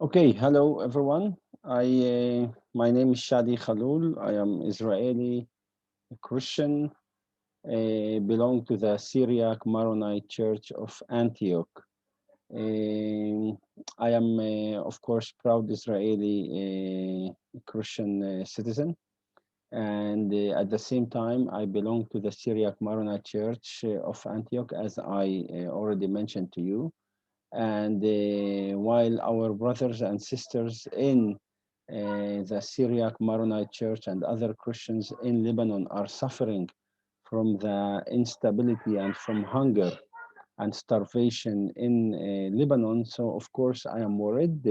Okay, hello everyone. My name is Shadi Khalloul. I am Israeli Christian, belong to the Syriac Maronite Church of Antioch. I am, of course, proud Israeli Christian citizen, and at the same time, I belong to the Syriac Maronite Church of Antioch, as I already mentioned to you. And while our brothers and sisters in the Syriac Maronite Church and other Christians in Lebanon are suffering from the instability and from hunger and starvation in Lebanon. So, of course, I am worried,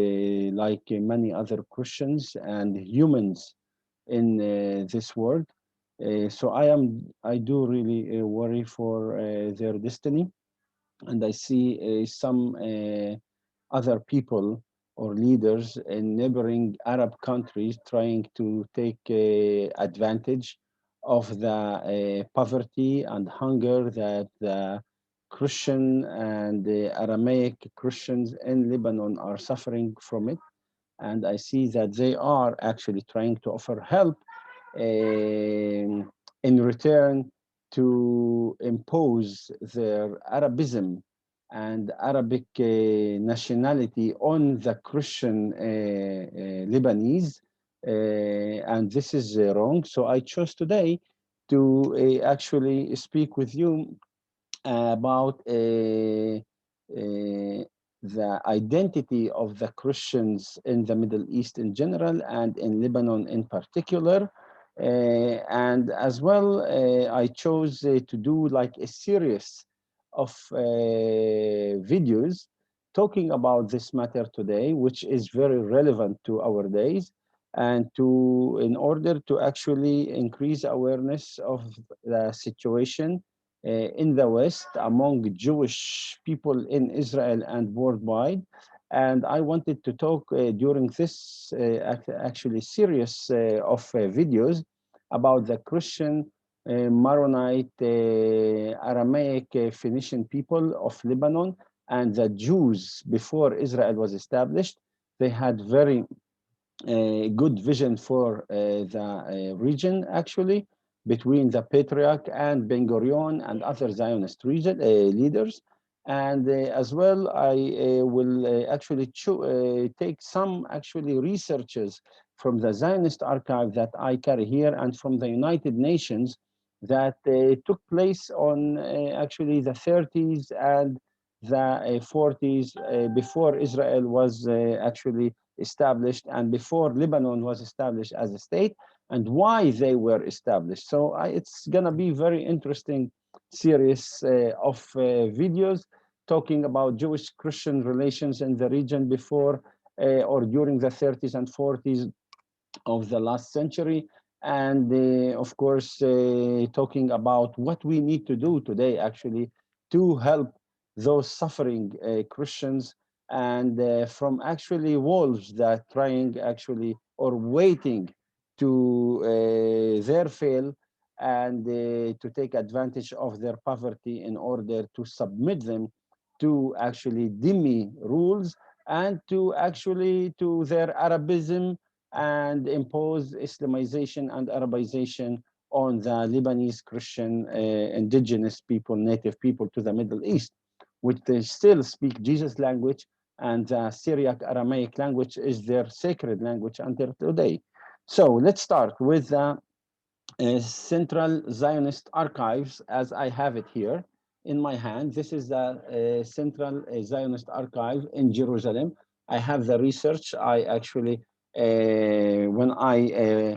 like many other Christians and humans in this world. I do really worry for their destiny, and I see some other people or leaders in neighboring Arab countries trying to take advantage of the poverty and hunger that the Christian and the Aramaic Christians in Lebanon are suffering from it. And I see that they are actually trying to offer help in return to impose their Arabism and Arabic nationality on the Christian Lebanese. And this is wrong. So I chose today to actually speak with you about the identity of the Christians in the Middle East in general and in Lebanon in particular. And as well, I chose to do like a series of videos talking about this matter today, which is very relevant to our days, and in order to actually increase awareness of the situation in the West among Jewish people in Israel and worldwide. And I wanted to talk during this actually series of videos about the Christian Maronite Aramaic Phoenician people of Lebanon and the Jews before Israel was established. They had very good vision for the region, actually, between the Patriarch and Ben Gurion and other Zionist leaders. And as well, I will actually take some actually researches from the Zionist archive that I carry here and from the United Nations that took place on actually the 30s and the 40s before Israel was actually established and before Lebanon was established as a state and why they were established. So it's going to be very interesting series of videos talking about Jewish-Christian relations in the region before or during the 30s and 40s of the last century. And of course, talking about what we need to do today, actually, to help those suffering Christians and from actually wolves that trying actually or waiting to their fail and to take advantage of their poverty in order to submit them to actually dhimmi rules and to actually to their Arabism and impose Islamization and Arabization on the Lebanese Christian indigenous people, native people to the Middle East, which they still speak Jesus language, and the Syriac Aramaic language is their sacred language until today. So let's start with the Central Zionist Archives, as I have it here in my hand. This is the Central Zionist Archive in Jerusalem. I have the research. I actually, when I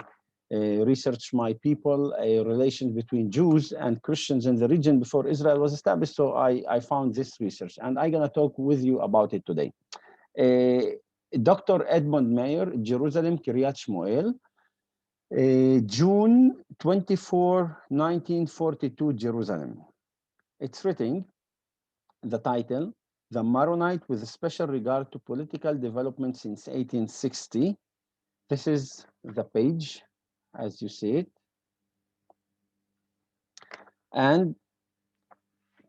researched my people, relations between Jews and Christians in the region before Israel was established, so I found this research, and I'm going to talk with you about it today. Dr. Edmund Meyer, Jerusalem, Kiryat Shmuel, June 24, 1942, Jerusalem. It's written, the title, The Maronite with special regard to political development since 1860. This is the page, as you see it. And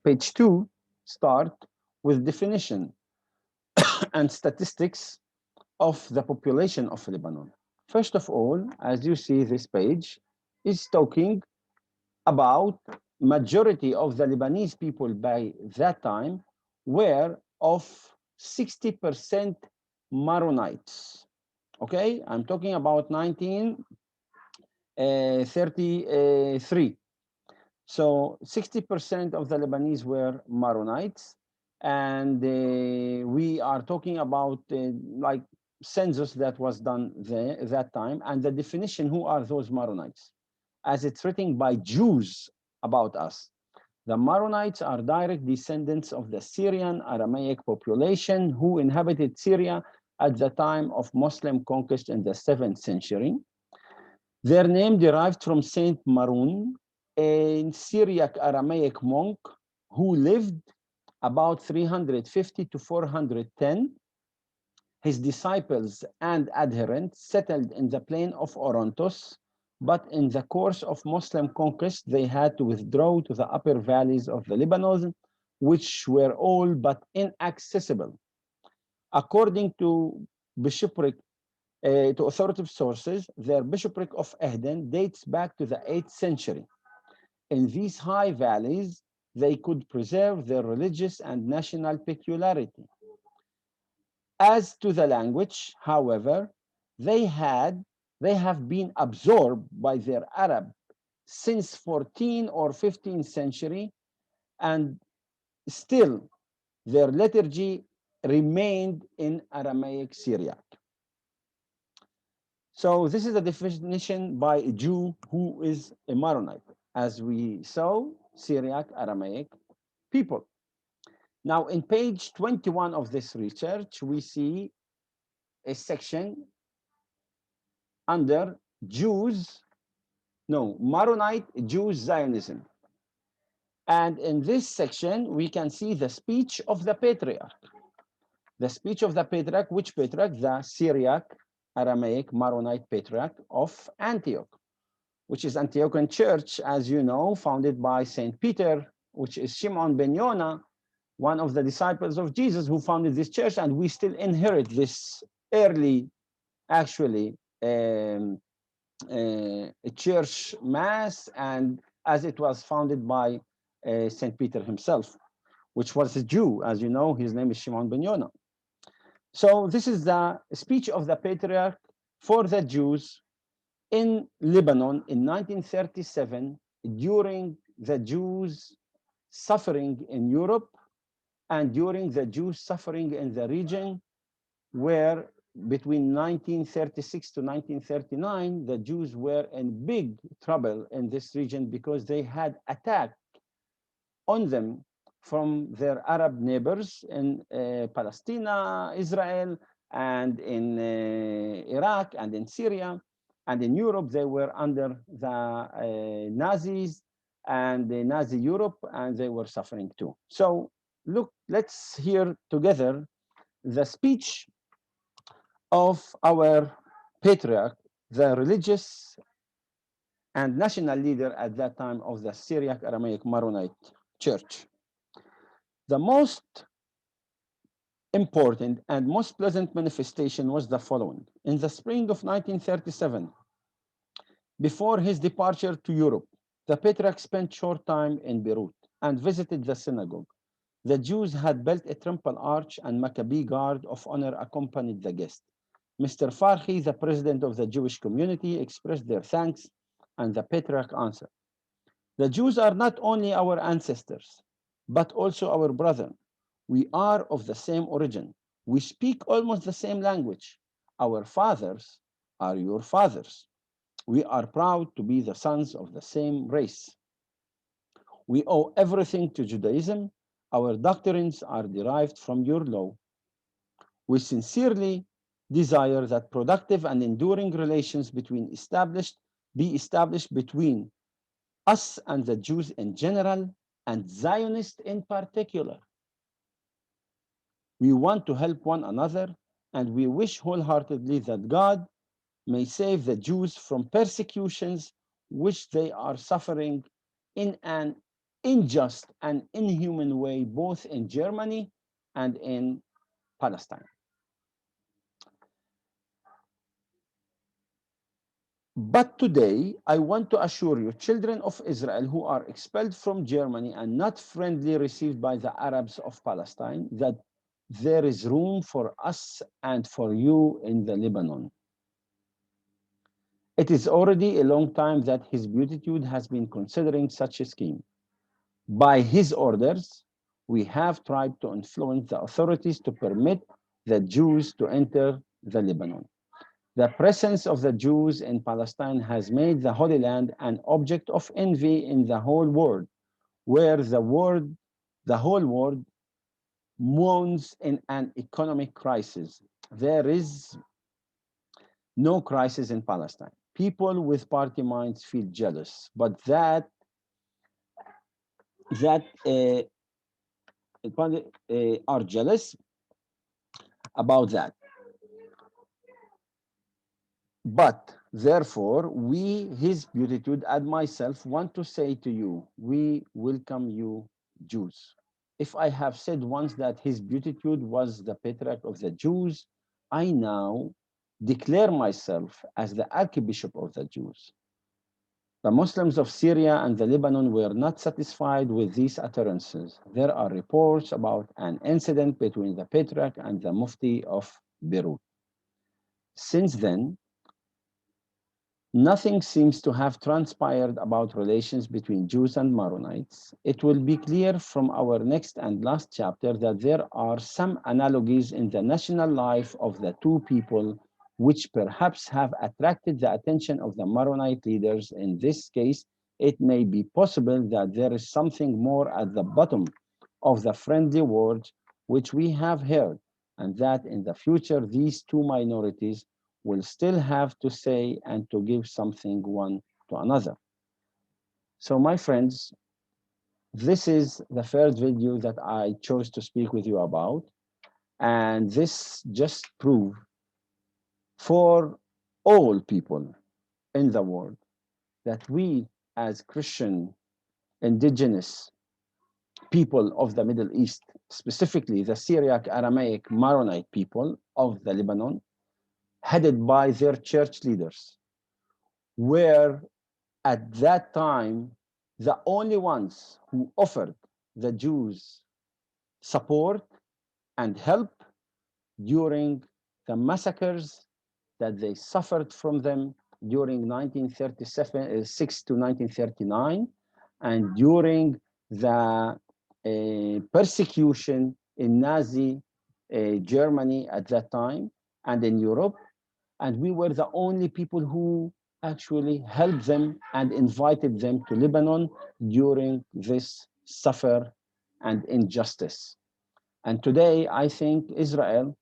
page 2 start with definition and statistics of the population of Lebanon. First of all, as you see, this page is talking about majority of the Lebanese people by that time were of 60% Maronites. Okay, I'm talking about 1933. So 60% of the Lebanese were Maronites, and we are talking about like census that was done there that time, and the definition who are those Maronites, as it's written by Jews about us. The Maronites are direct descendants of the Syrian Aramaic population who inhabited Syria at the time of Muslim conquest in the 7th century. Their name derived from Saint Maron, a Syriac Aramaic monk who lived about 350 to 410. His disciples and adherents settled in the plain of Orontos, but in the course of Muslim conquest, they had to withdraw to the upper valleys of the Lebanon, which were all but inaccessible. According to bishopric to authoritative sources, their bishopric of Ehden dates back to the 8th century. In these high valleys, they could preserve their religious and national peculiarity. As to the language, however, they have been absorbed by their Arab since 14th or 15th century, and still their liturgy remained in Aramaic Syriac. So this is a definition by a Jew who is a Maronite, as we saw, Syriac Aramaic people. Now, in page 21 of this research, we see a section under Maronite-Jews-Zionism. And in this section, we can see the speech of the Patriarch. The speech of the Patriarch, which Patriarch? The Syriac Aramaic Maronite Patriarch of Antioch, which is Antiochian Church, as you know, founded by Saint Peter, which is Shimon ben Yonah, one of the disciples of Jesus who founded this church, and we still inherit this early, actually, church mass, and as it was founded by Saint Peter himself, which was a Jew, as you know, his name is Shimon ben Yonah. So this is the speech of the Patriarch for the Jews in Lebanon in 1937 during the Jews suffering in Europe and during the Jews suffering in the region where between 1936 to 1939, the Jews were in big trouble in this region because they had attacked on them from their Arab neighbors in Palestina, Israel, and in Iraq, and in Syria, and in Europe. They were under the Nazis and the Nazi Europe, and they were suffering too. So look, let's hear together the speech of our patriarch, the religious and national leader at that time of the Syriac Aramaic Maronite Church. The most important and most pleasant manifestation was the following. In the spring of 1937, before his departure to Europe, the Patriarch spent short time in Beirut and visited the synagogue. The Jews had built a triumphal arch and Maccabee guard of honor accompanied the guest. Mr. Farhi, the president of the Jewish community, expressed their thanks, and the Patriarch answered, "The Jews are not only our ancestors, but also our brethren. We are of the same origin. We speak almost the same language. Our fathers are your fathers. We are proud to be the sons of the same race. We owe everything to Judaism. Our doctrines are derived from your law. We sincerely desire that productive and enduring relations be established between us and the Jews in general and Zionists in particular. We want to help one another, and we wish wholeheartedly that God may save the Jews from persecutions which they are suffering in an unjust and inhuman way, both in Germany and in Palestine." But today, I want to assure you, children of Israel who are expelled from Germany and not friendly received by the Arabs of Palestine, that there is room for us and for you in the Lebanon. It is already a long time that His Beatitude has been considering such a scheme. By his orders, we have tried to influence the authorities to permit the Jews to enter the Lebanon. The presence of the Jews in Palestine has made the Holy Land an object of envy in the whole world, where the whole world mourns in an economic crisis. There is no crisis in Palestine. People with party minds feel jealous, but that are jealous about that. But therefore, we, His Beatitude, and myself, want to say to you, we welcome you, Jews. If I have said once that His Beatitude was the Patriarch of the Jews, I now declare myself as the Archbishop of the Jews. The Muslims of Syria and the Lebanon were not satisfied with these utterances. There are reports about an incident between the Patriarch and the Mufti of Beirut. Since then, nothing seems to have transpired about relations between Jews and Maronites. It will be clear from our next and last chapter that there are some analogies in the national life of the two people which perhaps have attracted the attention of the Maronite leaders. In this case, it may be possible that there is something more at the bottom of the friendly words which we have heard, and that in the future these two minorities will still have to say and to give something one to another. So, my friends, this is the first video that I chose to speak with you about. And this just proves for all people in the world that we, as Christian indigenous people of the Middle East, specifically the Syriac Aramaic Maronite people of the Lebanon, headed by their church leaders, were at that time the only ones who offered the Jews support and help during the massacres that they suffered from them during 1936 to 1939 and during the persecution in Nazi Germany at that time and in Europe. And we were the only people who actually helped them and invited them to Lebanon during this suffer and injustice. And today, I think Israel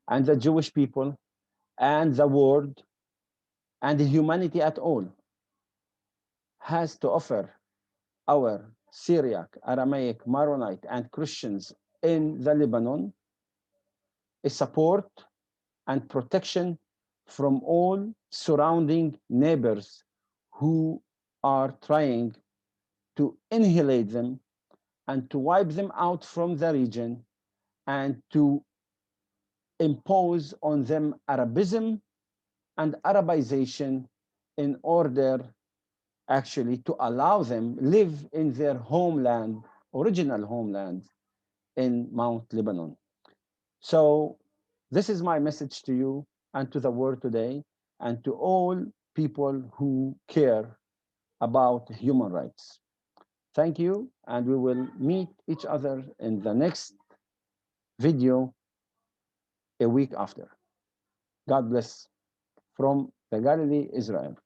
and the Jewish people and the world and humanity at all has to offer our Syriac, Aramaic, Maronite, and Christians in the Lebanon a support and protection from all surrounding neighbors who are trying to annihilate them and to wipe them out from the region and to impose on them Arabism and Arabization in order actually to allow them live in their homeland, original homeland in Mount Lebanon. So this is my message to you and to the world today and to all people who care about human rights. Thank you, and we will meet each other in the next video a week after. God bless from the Galilee, Israel.